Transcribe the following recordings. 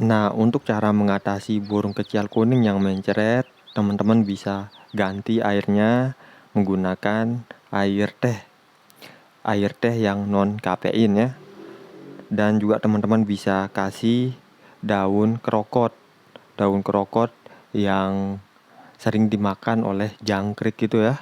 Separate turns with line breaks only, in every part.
Nah, untuk cara mengatasi burung kecial kuning yang mencret, teman-teman bisa ganti airnya menggunakan air teh. Air teh yang non kafein ya. Dan juga teman-teman bisa kasih daun krokot. Daun krokot yang sering dimakan oleh jangkrik gitu ya.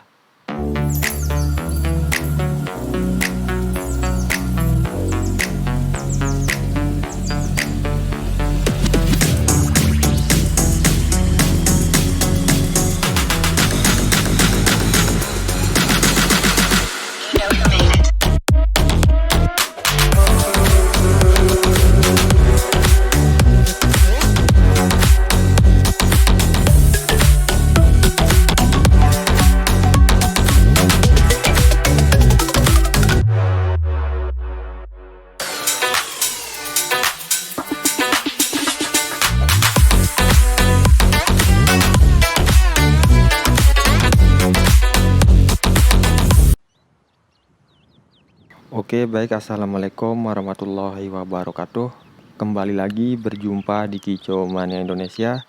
Oke, baik. Assalamualaikum warahmatullahi wabarakatuh. Kembali lagi berjumpa di Kicau Mania Indonesia.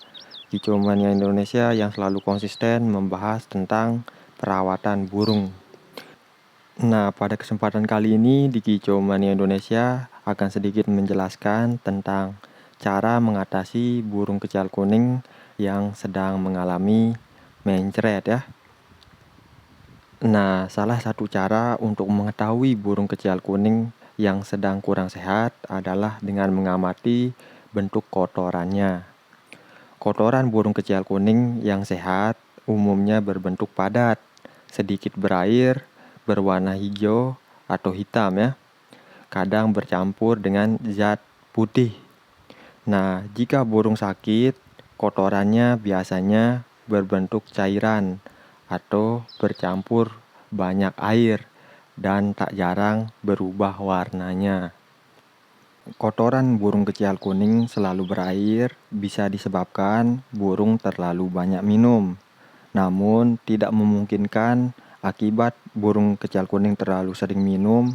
Kicau Mania Indonesia yang selalu konsisten membahas tentang perawatan burung. Nah, pada kesempatan kali ini di Kicau Mania Indonesia akan sedikit menjelaskan tentang cara mengatasi burung kecial kuning yang sedang mengalami mencret ya. Nah, salah satu cara untuk mengetahui burung kecial kuning yang sedang kurang sehat adalah dengan mengamati bentuk kotorannya. Kotoran burung kecial kuning yang sehat umumnya berbentuk padat, sedikit berair, berwarna hijau atau hitam ya. Kadang bercampur dengan zat putih. Nah, jika burung sakit, kotorannya biasanya berbentuk cairan atau bercampur banyak air dan tak jarang berubah warnanya. Kotoran burung kecial kuning selalu berair bisa disebabkan burung terlalu banyak minum. Namun tidak memungkinkan akibat burung kecial kuning terlalu sering minum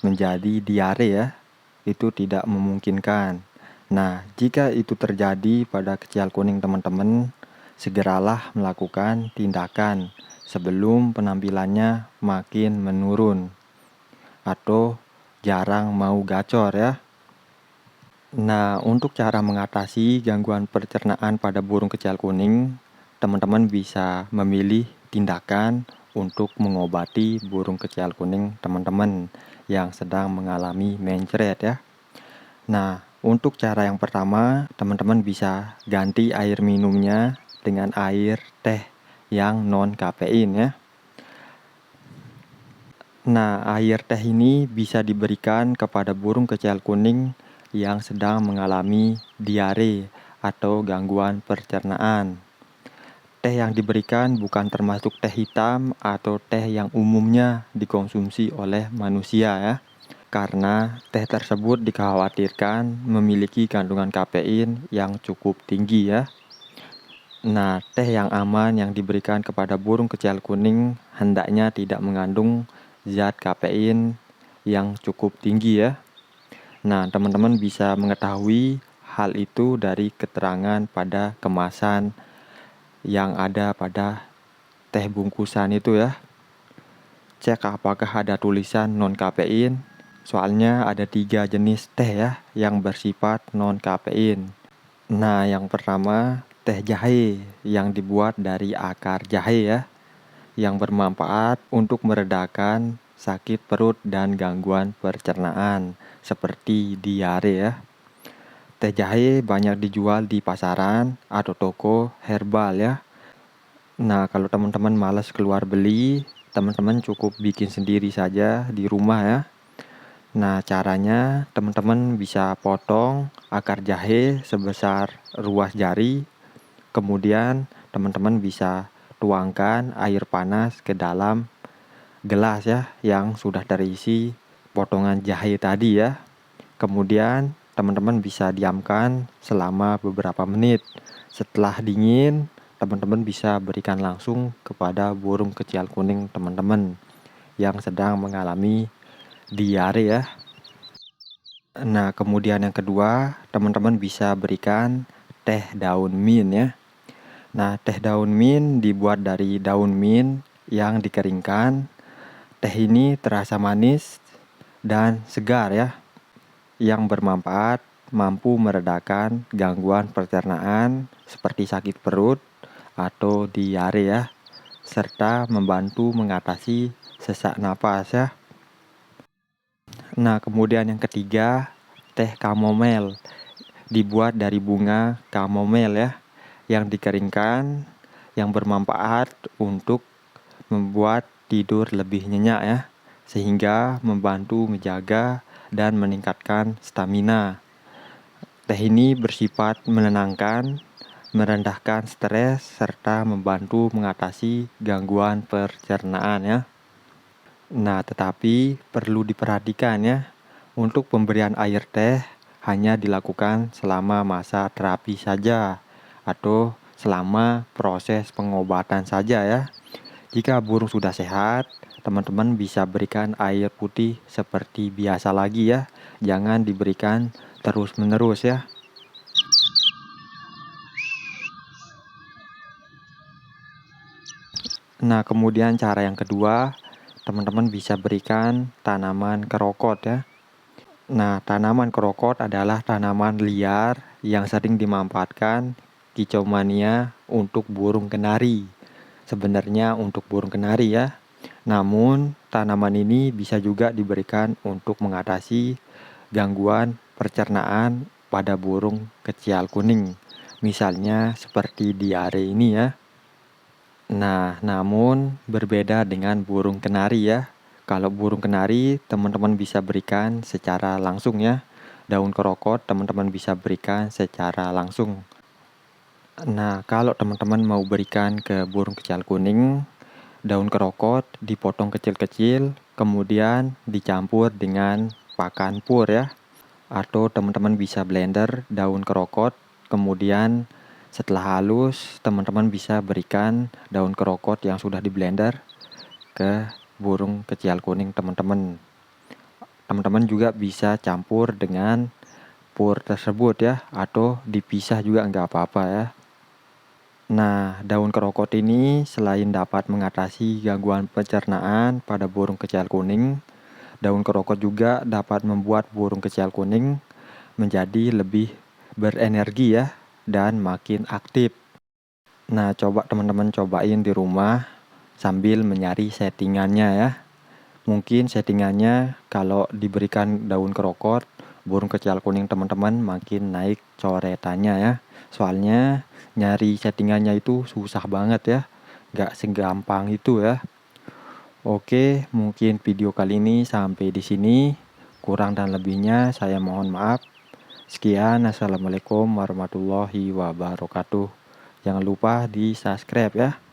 menjadi diare ya. Itu tidak memungkinkan. Nah, jika itu terjadi pada kecial kuning teman-teman, segeralah melakukan tindakan sebelum penampilannya makin menurun atau jarang mau gacor ya. Nah, untuk cara mengatasi gangguan pencernaan pada burung kecial kuning, teman-teman bisa memilih tindakan untuk mengobati burung kecial kuning teman-teman yang sedang mengalami mencret ya. Nah, untuk cara yang pertama, teman-teman bisa ganti air minumnya dengan air teh yang non kafein ya. Nah, air teh ini bisa diberikan kepada burung kecial kuning yang sedang mengalami diare atau gangguan pencernaan. Teh yang diberikan bukan termasuk teh hitam atau teh yang umumnya dikonsumsi oleh manusia ya. Karena teh tersebut dikhawatirkan memiliki kandungan kafein yang cukup tinggi ya. Nah, teh yang aman yang diberikan kepada burung kecial kuning hendaknya tidak mengandung zat kafein yang cukup tinggi ya. Nah, teman-teman bisa mengetahui hal itu dari keterangan pada kemasan yang ada pada teh bungkusan itu ya. Cek apakah ada tulisan non kafein. Soalnya ada 3 jenis teh ya yang bersifat non kafein. Nah, yang pertama teh jahe yang dibuat dari akar jahe ya, yang bermanfaat untuk meredakan sakit perut dan gangguan pencernaan seperti diare ya. Teh jahe banyak dijual di pasaran atau toko herbal ya. Nah, kalau teman-teman malas keluar beli, teman-teman cukup bikin sendiri saja di rumah ya. Nah, caranya teman-teman bisa potong akar jahe sebesar ruas jari. Kemudian teman-teman bisa tuangkan air panas ke dalam gelas ya yang sudah terisi potongan jahe tadi ya. Kemudian teman-teman bisa diamkan selama beberapa menit. Setelah dingin, teman-teman bisa berikan langsung kepada burung kecial kuning teman-teman yang sedang mengalami diare ya. Nah, kemudian yang kedua, teman-teman bisa berikan teh daun mint ya. Nah, teh daun mint dibuat dari daun mint yang dikeringkan. Teh ini terasa manis dan segar ya, yang bermanfaat, mampu meredakan gangguan pencernaan seperti sakit perut atau diare ya, serta membantu mengatasi sesak napas ya. Nah, kemudian yang ketiga, teh chamomile dibuat dari bunga chamomile ya, yang dikeringkan, yang bermanfaat untuk membuat tidur lebih nyenyak ya, sehingga membantu menjaga dan meningkatkan stamina. Teh ini bersifat menenangkan, merendahkan stres, serta membantu mengatasi gangguan pencernaan ya. Nah, tetapi perlu diperhatikan ya, untuk pemberian air teh hanya dilakukan selama masa terapi saja atau selama proses pengobatan saja ya. Jika burung sudah sehat, teman-teman bisa berikan air putih seperti biasa lagi ya. Jangan diberikan terus-menerus ya. Nah, kemudian cara yang kedua, teman-teman bisa berikan tanaman kerokot ya. Nah, tanaman kerokot adalah tanaman liar yang sering dimanfaatkan kicau mania untuk burung kenari. Sebenarnya untuk burung kenari ya. Namun, tanaman ini bisa juga diberikan untuk mengatasi gangguan pencernaan pada burung kecial kuning. Misalnya seperti diare ini ya. Nah, namun berbeda dengan burung kenari ya. Kalau burung kenari, teman-teman bisa berikan secara langsung ya. Daun kerokot teman-teman bisa berikan secara langsung. Nah, kalau teman-teman mau berikan ke burung kecial kuning, daun kerokot dipotong kecil-kecil, kemudian dicampur dengan pakan pur ya. Atau teman-teman bisa blender daun kerokot, kemudian setelah halus, teman-teman bisa berikan daun kerokot yang sudah di blender ke burung kecial kuning teman-teman. Teman-teman juga bisa campur dengan pur tersebut ya, atau dipisah juga nggak apa-apa ya. Nah, daun kerokot ini selain dapat mengatasi gangguan pencernaan pada burung kecial kuning, daun kerokot juga dapat membuat burung kecial kuning menjadi lebih berenergi ya, dan makin aktif. Nah, coba teman-teman cobain di rumah sambil mencari settingannya ya. Mungkin settingannya kalau diberikan daun kerokot, burung kecial kuning teman-teman makin naik coretannya ya. Soalnya nyari settingannya itu susah banget ya. Gak segampang itu ya. Oke, mungkin video kali ini sampai di sini. Kurang dan lebihnya saya mohon maaf. Sekian, assalamualaikum warahmatullahi wabarakatuh. Jangan lupa di subscribe ya.